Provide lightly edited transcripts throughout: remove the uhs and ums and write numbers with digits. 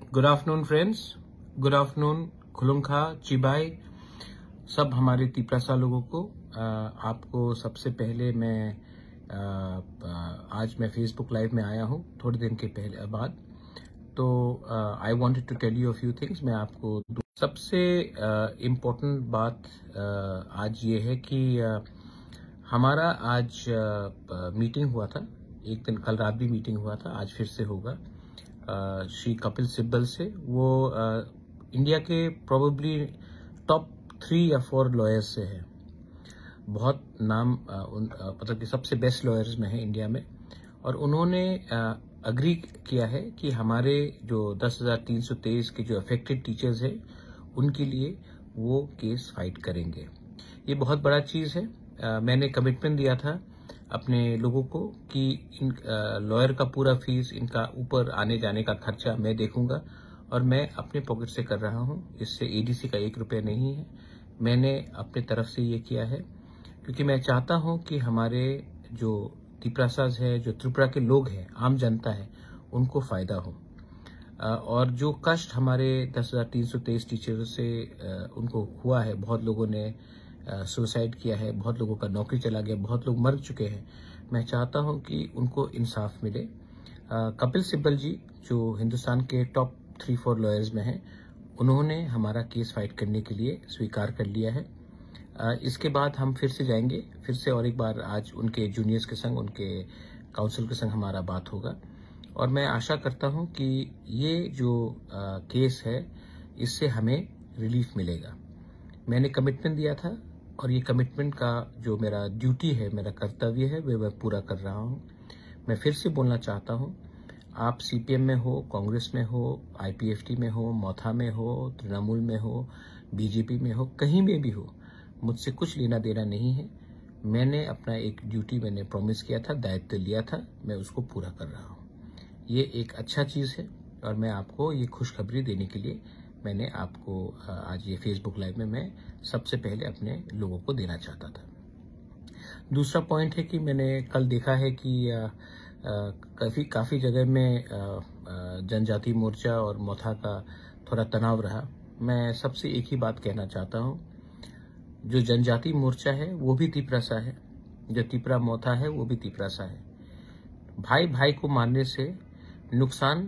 Good afternoon friends, good afternoon खुलुंखा चिबाई सब हमारे तिपरासा लोगों को। आपको सबसे पहले आज मैं फेसबुक लाइव में आया हूँ थोड़े दिन के पहले बाद। तो I wanted to tell you a few things. मैं आपको सबसे इम्पोर्टेंट बात आज ये है कि हमारा आज मीटिंग हुआ था। एक दिन कल रात भी मीटिंग हुआ था, आज फिर से होगा श्री कपिल सिब्बल से। वो इंडिया के प्रोबेबली टॉप 3 या 4 लॉयर्स से है। बहुत नाम मतलब कि सबसे बेस्ट लॉयर्स में है इंडिया में। और उन्होंने अग्री किया है कि हमारे जो 10,323 के जो अफेक्टेड टीचर्स हैं उनके लिए वो केस फाइट करेंगे। ये बहुत बड़ा चीज़ है। मैंने कमिटमेंट दिया था अपने लोगों को कि इन लॉयर का पूरा फीस, इनका ऊपर आने जाने का खर्चा मैं देखूंगा और मैं अपने पॉकेट से कर रहा हूं। इससे एडीसी का 1 रुपया नहीं है। मैंने अपने तरफ से ये किया है क्योंकि मैं चाहता हूं कि हमारे जो तिपरासाज है, जो त्रिपुरा के लोग हैं, आम जनता है, उनको फायदा हो। और जो कष्ट हमारे 10,323 टीचर्स से उनको हुआ है, बहुत लोगों ने सुसाइड किया है, बहुत लोगों का नौकरी चला गया, बहुत लोग मर चुके हैं। मैं चाहता हूं कि उनको इंसाफ मिले। कपिल सिब्बल जी जो हिंदुस्तान के टॉप 3-4 लॉयर्स में हैं, उन्होंने हमारा केस फाइट करने के लिए स्वीकार कर लिया है। इसके बाद हम फिर से जाएंगे, फिर से और एक बार आज उनके जूनियर्स के संग, उनके काउंसिल के संग हमारा बात होगा। और मैं आशा करता हूं कि ये जो केस है इससे हमें रिलीफ मिलेगा। मैंने कमिटमेंट दिया था और ये कमिटमेंट का जो मेरा ड्यूटी है, मेरा कर्तव्य है, वो मैं पूरा कर रहा हूं। मैं फिर से बोलना चाहता हूं, आप सीपीएम में हो, कांग्रेस में हो, आईपीएफटी में हो, मौथा में हो, तृणमूल में हो, बीजेपी में हो, कहीं में भी हो, मुझसे कुछ लेना देना नहीं है। मैंने अपना एक ड्यूटी मैंने प्रॉमिस किया था, दायित्व लिया था, मैं उसको पूरा कर रहा हूँ। ये एक अच्छा चीज़ है और मैं आपको ये खुशखबरी देने के लिए मैंने आपको आज ये फेसबुक लाइव में मैं सबसे पहले अपने लोगों को देना चाहता था। दूसरा पॉइंट है कि मैंने कल देखा है कि काफ़ी जगह में जनजाति मोर्चा और मौथा का थोड़ा तनाव रहा। मैं सबसे एक ही बात कहना चाहता हूँ, जो जनजाति मोर्चा है वो भी तिपरासा है, जो तिपरा मौथा है वो भी तिपरासा है। भाई भाई को मारने से नुकसान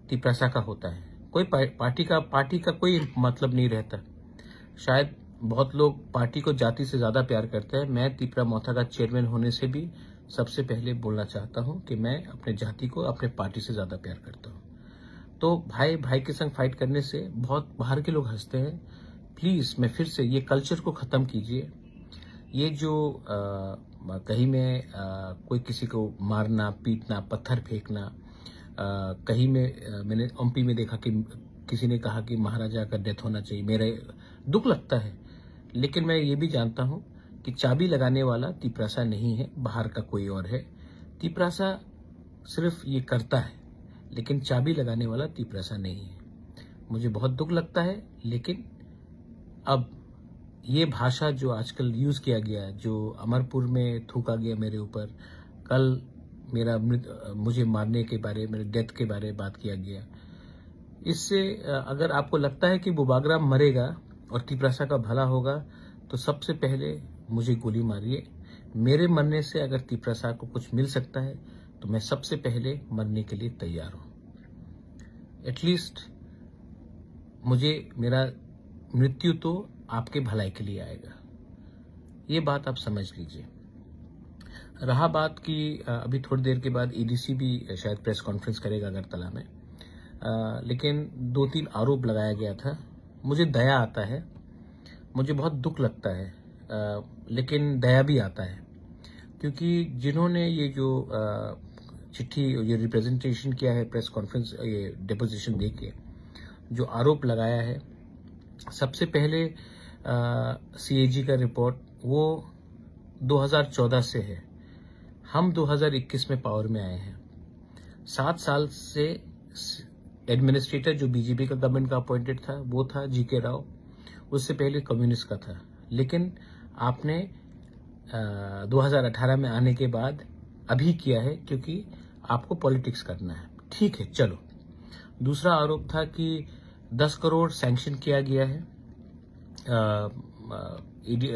तिपरासा का होता है। कोई पार्टी का कोई मतलब नहीं रहता। शायद बहुत लोग पार्टी को जाति से ज्यादा प्यार करते हैं। मैं तिपरा मौथा का चेयरमैन होने से भी सबसे पहले बोलना चाहता हूं कि मैं अपने जाति को अपने पार्टी से ज्यादा प्यार करता हूं। तो भाई भाई के संग फाइट करने से बहुत बाहर के लोग हंसते हैं। प्लीज मैं फिर से ये कल्चर को खत्म कीजिए। ये जो कहीं में कोई किसी को मारना, पीटना, पत्थर फेंकना, कहीं में मैंने एमपी में देखा कि किसी ने कहा कि महाराजा का डेथ होना चाहिए। मेरे दुख लगता है, लेकिन मैं ये भी जानता हूं कि चाबी लगाने वाला तिपरासा नहीं है, बाहर का कोई और है। तिपरासा सिर्फ ये करता है, लेकिन चाबी लगाने वाला तिपरासा नहीं है। मुझे बहुत दुख लगता है, लेकिन अब ये भाषा जो आजकल यूज किया गया, जो अमरपुर में थूका गया मेरे ऊपर, कल मुझे मारने के बारे, मेरे डेथ के बारे में बात किया गया, इससे अगर आपको लगता है कि बुबाग्राम मरेगा और तिपरासा का भला होगा तो सबसे पहले मुझे गोली मारिए। मेरे मरने से अगर तिपरासा को कुछ मिल सकता है तो मैं सबसे पहले मरने के लिए तैयार हूं। एटलीस्ट मुझे मेरा मृत्यु तो आपके भलाई के लिए आएगा। ये बात आप समझ लीजिए। रहा बात कि अभी थोड़ी देर के बाद एडीसी भी शायद प्रेस कॉन्फ्रेंस करेगा अगरतला में, लेकिन 2-3 आरोप लगाया गया था। मुझे दया आता है, मुझे बहुत दुख लगता है, लेकिन दया भी आता है, क्योंकि जिन्होंने ये जो चिट्ठी, ये रिप्रेजेंटेशन किया है, प्रेस कॉन्फ्रेंस, ये डिपोजिशन देके जो आरोप लगाया है, सबसे पहले सीएजी का रिपोर्ट वो 2014 से है। हम 2021 में पावर में आए हैं। 7 साल से एडमिनिस्ट्रेटर जो बीजेपी का गवर्नमेंट का अपॉइंटेड था वो था जीके राव, उससे पहले कम्युनिस्ट का था। लेकिन आपने 2018 में आने के बाद अभी किया है क्योंकि आपको पॉलिटिक्स करना है। ठीक है, चलो दूसरा आरोप था कि 10 करोड़ सैंक्शन किया गया है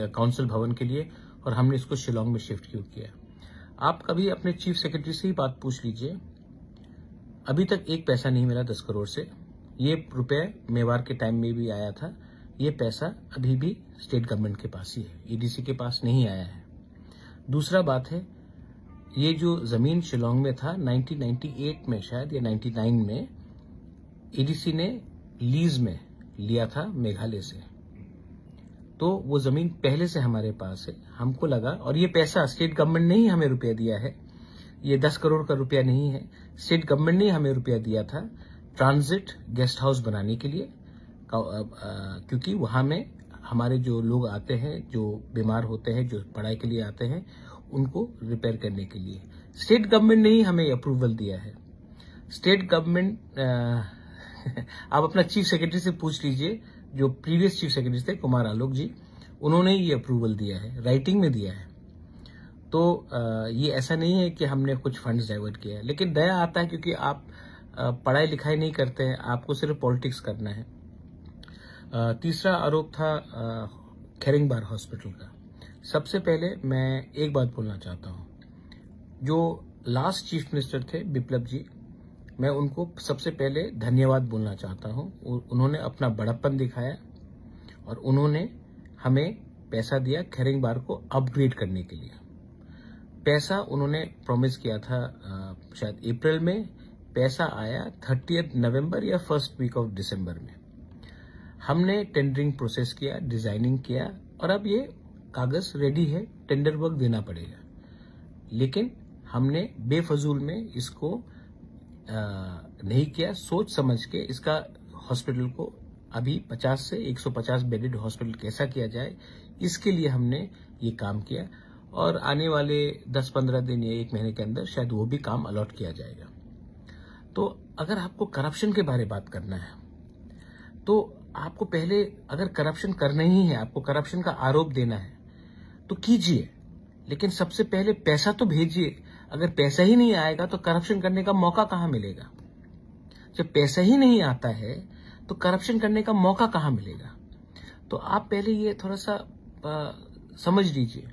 काउंसिल भवन के लिए और हमने इसको शिलोंग में शिफ्ट क्यों किया। आप कभी अपने चीफ सेक्रेटरी से ही बात पूछ लीजिए, अभी तक एक पैसा नहीं मिला 10 करोड़ से। ये रुपए मेवाड़ के टाइम में भी आया था, ये पैसा अभी भी स्टेट गवर्नमेंट के पास ही है, ईडीसी के पास नहीं आया है। दूसरा बात है, ये जो जमीन शिलोंग में था 1998 में शायद या 99 में ईडीसी ने लीज में लिया था मेघालय से, तो वो जमीन पहले से हमारे पास है। हमको लगा, और ये पैसा स्टेट गवर्नमेंट ने ही हमें रुपया दिया है, ये 10 करोड़ का रुपया नहीं है, स्टेट गवर्नमेंट ने हमें रुपया दिया था ट्रांजिट गेस्ट हाउस बनाने के लिए, क्योंकि वहां में हमारे जो लोग आते हैं, जो बीमार होते हैं, जो पढ़ाई के लिए आते हैं, उनको रिपेयर करने के लिए स्टेट गवर्नमेंट ने ही हमें अप्रूवल दिया है। स्टेट गवर्नमेंट आप अपना चीफ सेक्रेटरी से पूछ लीजिए, जो प्रीवियस चीफ सेक्रेटरी थे कुमार आलोक जी, उन्होंने ये अप्रूवल दिया है, राइटिंग में दिया है। तो ये ऐसा नहीं है कि हमने कुछ फंड्स डाइवर्ट किया है, लेकिन दया आता है क्योंकि आप पढ़ाई लिखाई नहीं करते हैं, आपको सिर्फ पॉलिटिक्स करना है। तीसरा आरोप था खेरिंगबार हॉस्पिटल का। सबसे पहले मैं एक बात बोलना चाहता हूं, जो लास्ट चीफ मिनिस्टर थे बिप्लब जी, मैं उनको सबसे पहले धन्यवाद बोलना चाहता हूं। उन्होंने अपना बड़प्पन दिखाया और उन्होंने हमें पैसा दिया खेरिंगबार को अपग्रेड करने के लिए। पैसा उन्होंने प्रॉमिस किया था शायद अप्रैल में, पैसा आया 30 नवंबर या फर्स्ट वीक ऑफ दिसंबर में। हमने टेंडरिंग प्रोसेस किया, डिजाइनिंग किया और अब ये कागज रेडी है, टेंडर वर्क देना पड़ेगा। लेकिन हमने बेफजूल में इसको नहीं किया, सोच समझ के इसका हॉस्पिटल को अभी 50 से 150 बेडेड हॉस्पिटल कैसा किया जाए, इसके लिए हमने ये काम किया और आने वाले 10-15 दिन या 1 महीने के अंदर शायद वो भी काम अलॉट किया जाएगा। तो अगर आपको करप्शन के बारे में बात करना है तो आपको पहले, अगर करप्शन करना ही है, आपको करप्शन का आरोप देना है तो कीजिए, लेकिन सबसे पहले पैसा तो भेजिए। अगर पैसा ही नहीं आएगा तो करप्शन करने का मौका कहां मिलेगा? जब पैसा ही नहीं आता है तो करप्शन करने का मौका कहां मिलेगा? तो आप पहले ये थोड़ा सा समझ लीजिए।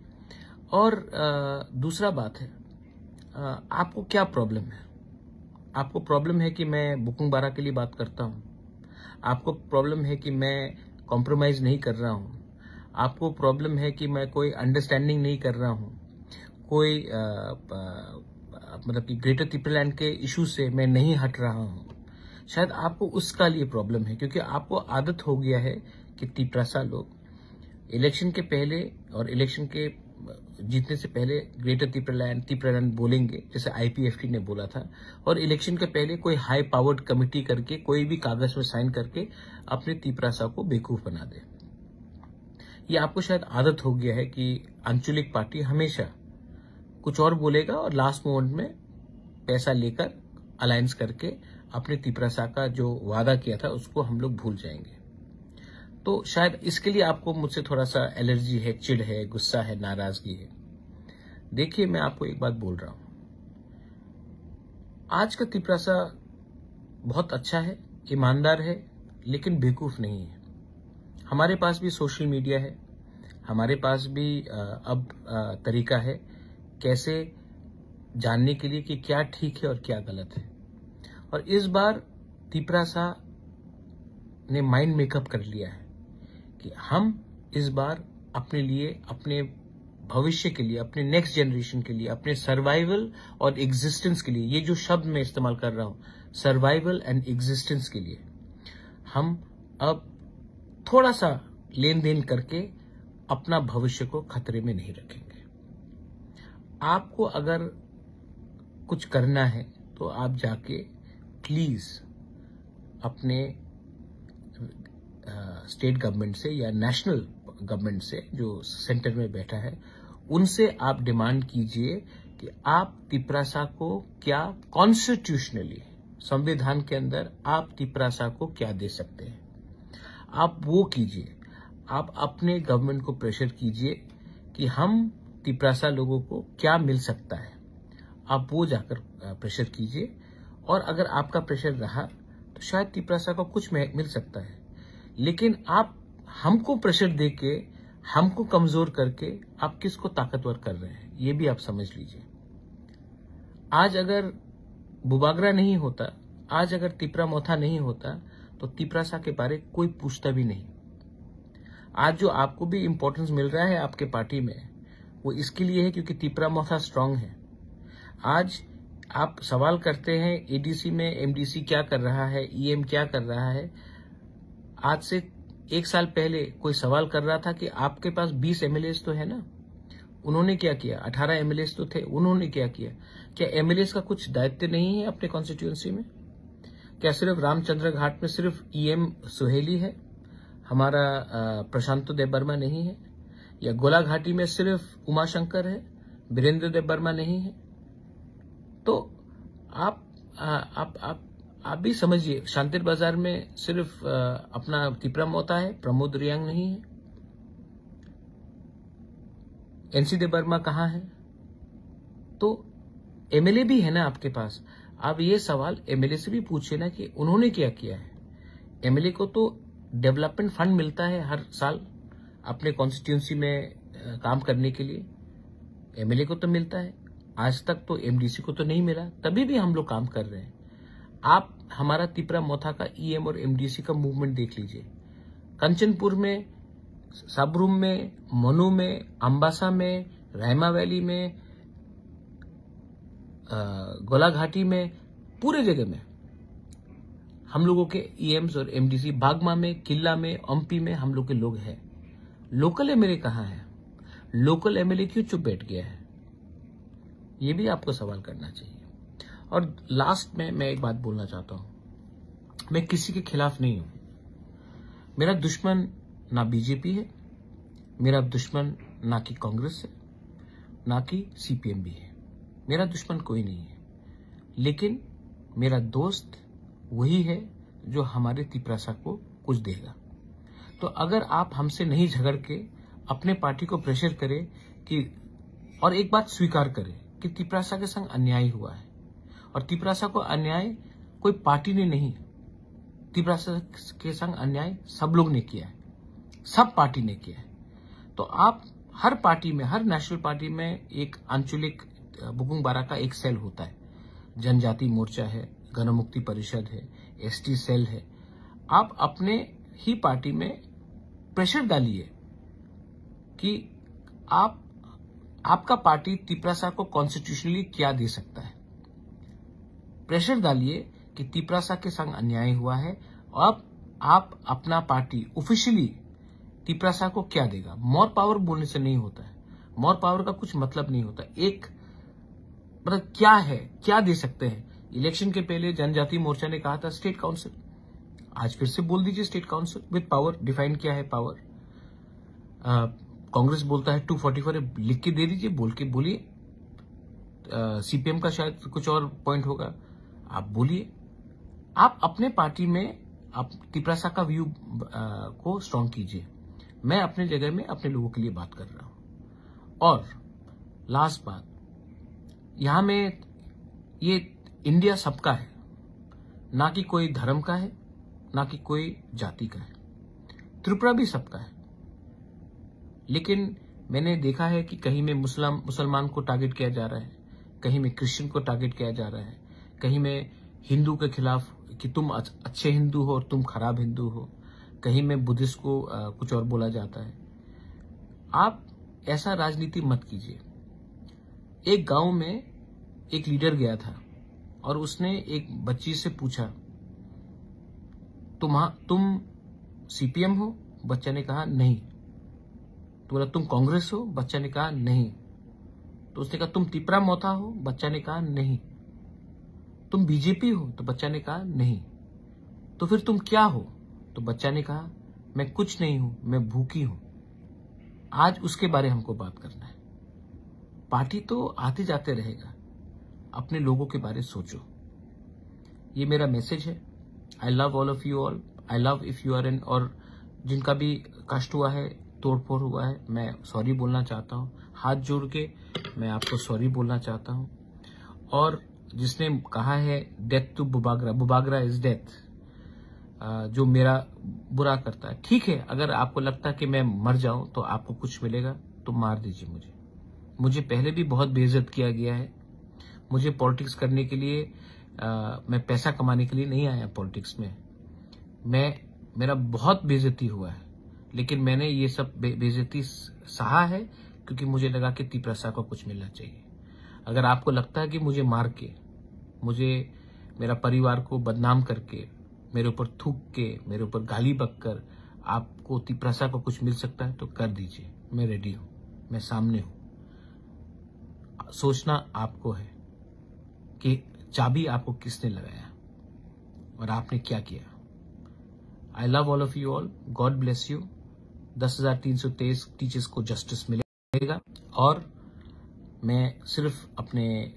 और दूसरा बात है, आपको क्या प्रॉब्लम है? आपको प्रॉब्लम है कि मैं बुकिंग बारा के लिए बात करता हूं? आपको प्रॉब्लम है कि मैं कॉम्प्रोमाइज नहीं कर रहा हूं? आपको प्रॉब्लम है कि मैं कोई अंडरस्टैंडिंग नहीं कर रहा हूं, कोई मतलब कि ग्रेटर तिपरलैंड के इशू से मैं नहीं हट रहा हूं? शायद आपको उसका लिए प्रॉब्लम है, क्योंकि आपको आदत हो गया है कि तिपरासा लोग इलेक्शन के पहले और इलेक्शन के जीतने से पहले ग्रेटर तिपरलैंड बोलेंगे, जैसे आईपीएफटी ने बोला था, और इलेक्शन के पहले कोई हाई पावर्ड कमिटी करके कोई भी कागज में साइन करके अपने तिपरासा को बेवकूफ बना दे। ये आपको शायद आदत हो गया है कि आंचलिक पार्टी हमेशा कुछ और बोलेगा और लास्ट मोमेंट में पैसा लेकर अलायंस करके अपने तिपरासा का जो वादा किया था उसको हम लोग भूल जाएंगे। तो शायद इसके लिए आपको मुझसे थोड़ा सा एलर्जी है, चिढ़ है, गुस्सा है, नाराजगी है। देखिए, मैं आपको एक बात बोल रहा हूं, आज का तिपरासा बहुत अच्छा है, ईमानदार है, लेकिन बेवकूफ नहीं है। हमारे पास भी सोशल मीडिया है, हमारे पास भी अब तरीका है कैसे जानने के लिए कि क्या ठीक है और क्या गलत है। और इस बार तिपरासा ने माइंड मेकअप कर लिया है कि हम इस बार अपने लिए, अपने भविष्य के लिए, अपने नेक्स्ट जनरेशन के लिए, अपने सर्वाइवल और एग्जिस्टेंस के लिए, ये जो शब्द मैं इस्तेमाल कर रहा हूं, सर्वाइवल एंड एग्जिस्टेंस के लिए, हम अब थोड़ा सा लेन देन करके अपना भविष्य को खतरे में नहीं रखेंगे। आपको अगर कुछ करना है तो आप जाके प्लीज अपने स्टेट गवर्नमेंट से या नेशनल गवर्नमेंट से, जो सेंटर में बैठा है, उनसे आप डिमांड कीजिए कि आप तिपरासा को क्या कॉन्स्टिट्यूशनली, संविधान के अंदर आप तिपरासा को क्या दे सकते हैं, आप वो कीजिए। आप अपने गवर्नमेंट को प्रेशर कीजिए कि हम तिपरासा लोगों को क्या मिल सकता है, आप वो जाकर प्रेशर कीजिए। और अगर आपका प्रेशर रहा तो शायद तिपरासा को कुछ मिल सकता है। लेकिन आप हमको प्रेशर देके, हमको कमजोर करके आप किसको ताकतवर कर रहे हैं, ये भी आप समझ लीजिए। आज अगर बुबागरा नहीं होता, आज अगर तिपरा मोथा नहीं होता, तो तिपरासा के बारे कोई पूछता भी नहीं। आज जो आपको भी इंपॉर्टेंस मिल रहा है आपके पार्टी में, वो इसके लिए है क्योंकि तिपरा मोथा स्ट्रांग है। आज आप सवाल करते हैं एडीसी में एमडीसी क्या कर रहा है, ईएम क्या कर रहा है। आज से 1 साल पहले कोई सवाल कर रहा था कि आपके पास 20 एमएलएस तो है ना, उन्होंने क्या किया? 18 एमएलएस तो थे, उन्होंने क्या किया? क्या एमएलएस का कुछ दायित्व नहीं है अपने कॉन्स्टिट्यूएंसी में? क्या सिर्फ रामचंद्र घाट में सिर्फ ईएम सुहेली है, हमारा प्रशांत देबबर्मा नहीं है? या गोला घाटी में सिर्फ उमाशंकर है, वीरेंद्र देबबर्मा नहीं है? तो आप भी समझिए, शांतिर बाजार में सिर्फ अपना तिपरा मोथा है, प्रमोद रियांग नहीं है। एनसी देबबर्मा कहाँ है? तो एमएलए भी है ना आपके पास। आप ये सवाल एमएलए से भी पूछिए ना कि उन्होंने क्या किया है। एमएलए को तो डेवलपमेंट फंड मिलता है हर साल अपने कॉन्स्टिट्यूंसी में काम करने के लिए, एमएलए को तो मिलता है। आज तक तो एमडीसी को तो नहीं मिला, तभी भी हम लोग काम कर रहे हैं। आप हमारा तिपरा मोथा का ईएम और एमडीसी का मूवमेंट देख लीजिए। कंचनपुर में, साबरूम में, मनु में, अंबासा में, रायमा वैली में, गोला घाटी में, पूरे जगह में हम लोगों के ईएम्स और एमडीसी, बागमा में, किला में, एमपी में हम लोग के लोग हैं। लोकल एमएलए कहाँ है? लोकल एमएलए क्यों चुप बैठ गया है? ये भी आपको सवाल करना चाहिए। और लास्ट में मैं एक बात बोलना चाहता हूं, मैं किसी के खिलाफ नहीं हूं। मेरा दुश्मन ना बीजेपी है, मेरा दुश्मन ना कि कांग्रेस है, ना कि सीपीएम भी है। मेरा दुश्मन कोई नहीं है, लेकिन मेरा दोस्त वही है जो हमारे तिपरासा को कुछ देगा। तो अगर आप हमसे नहीं झगड़ के अपने पार्टी को प्रेशर करें कि, और एक बात स्वीकार करें कि तिपरासा के संग अन्याय हुआ है, और तिपरासा को अन्याय कोई पार्टी ने नहीं, तिपरासा के संग अन्याय सब लोग ने किया है, सब पार्टी ने किया है। तो आप हर पार्टी में, हर नेशनल पार्टी में एक आंचलिक बुकुंग बारा का एक सेल होता है। जनजाति मोर्चा है, गणमुक्ति परिषद है, एसटी सेल है। आप अपने ही पार्टी में प्रेशर डालिए कि आपका पार्टी तिपरासा को कॉन्स्टिट्यूशनली क्या दे सकता है। प्रेशर डालिए कि तिपरासा के संग अन्याय हुआ है, अब आप अपना पार्टी ऑफिशियली तिपरासा को क्या देगा। मोर पावर बोलने से नहीं होता है, मोर पावर का कुछ मतलब नहीं होता। एक मतलब क्या है, क्या दे सकते हैं। इलेक्शन के पहले जनजाति मोर्चा ने कहा था स्टेट काउंसिल, आज फिर से बोल दीजिए state council with power. Define क्या है पावर? कांग्रेस बोलता है 244, लिख के दे दीजिए, बोल के बोलिए। सीपीएम का शायद कुछ और पॉइंट होगा, आप बोलिए। आप अपने पार्टी में आप तिपरासा का व्यू को स्ट्रांग कीजिए। मैं अपने जगह में अपने लोगों के लिए बात कर रहा हूं। और लास्ट बात, यहां में ये इंडिया सबका है, ना कि कोई धर्म का है, ना कि कोई जाति का है। त्रिपुरा भी सबका है, लेकिन मैंने देखा है कि कहीं में मुसलमान को टारगेट किया जा रहा है, कहीं में क्रिश्चियन को टारगेट किया जा रहा है, कहीं में हिंदू के खिलाफ कि तुम अच्छे हिंदू हो और तुम खराब हिंदू हो, कहीं में बुद्धिस्ट को कुछ और बोला जाता है। आप ऐसा राजनीति मत कीजिए। एक गांव में एक लीडर गया था और उसने एक बच्ची से पूछा, तुम सीपीएम हो? बच्चा ने कहा नहीं। तो बोला तुम कांग्रेस हो? बच्चा ने कहा नहीं। तो उसने कहा तुम तिपरा मोथा हो? बच्चा ने कहा नहीं। तुम बीजेपी हो? तो बच्चा ने कहा नहीं। तो फिर तुम क्या हो? तो बच्चा ने कहा मैं कुछ नहीं हूं, मैं भूखी हूं। आज उसके बारे हमको बात करना है। पार्टी तो आते जाते रहेगा, अपने लोगों के बारे सोचो। ये मेरा मैसेज है। I love all of you all. I love if you are in, और जिनका भी कष्ट हुआ है, तोड़फोड़ हुआ है, मैं सॉरी बोलना चाहता हूं। हाथ जोड़ के मैं आपको सॉरी बोलना चाहता हूं। और जिसने कहा है डेथ टू बुबागरा, बुबागरा इज डेथ, जो मेरा बुरा करता है। ठीक है, अगर आपको लगता है कि मैं मर जाऊं तो आपको कुछ मिलेगा तो मार दीजिए मुझे पहले भी बहुत बेइज्जत किया गया है। मुझे पॉलिटिक्स करने के लिए मैं पैसा कमाने के लिए नहीं आया पॉलिटिक्स में। मेरा बहुत बेइज्जती हुआ है, लेकिन मैंने ये सब बेइज्जती सहा है क्योंकि मुझे लगा कि तिप्रसा को कुछ मिलना चाहिए। अगर आपको लगता है कि मुझे मार के, मुझे मेरा परिवार को बदनाम करके, मेरे ऊपर थूक के, मेरे ऊपर गाली बककर आपको तिप्रसा को कुछ मिल सकता है तो कर दीजिए। मैं रेडी हूं, मैं सामने हूं। सोचना आपको है कि चाबी आपको किसने लगाया और आपने क्या किया। आई love all of you all, God bless you. 10,323 teachers को जस्टिस मिलेगा। और मैं सिर्फ अपने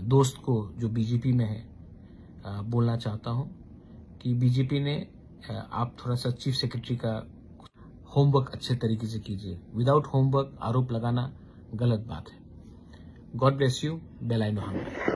दोस्त को जो बीजेपी में है बोलना चाहता हूं कि बीजेपी ने आप थोड़ा सा चीफ सेक्रेटरी का होमवर्क अच्छे तरीके से कीजिए। विदाउट होमवर्क आरोप लगाना गलत बात है। God bless you. Well I no.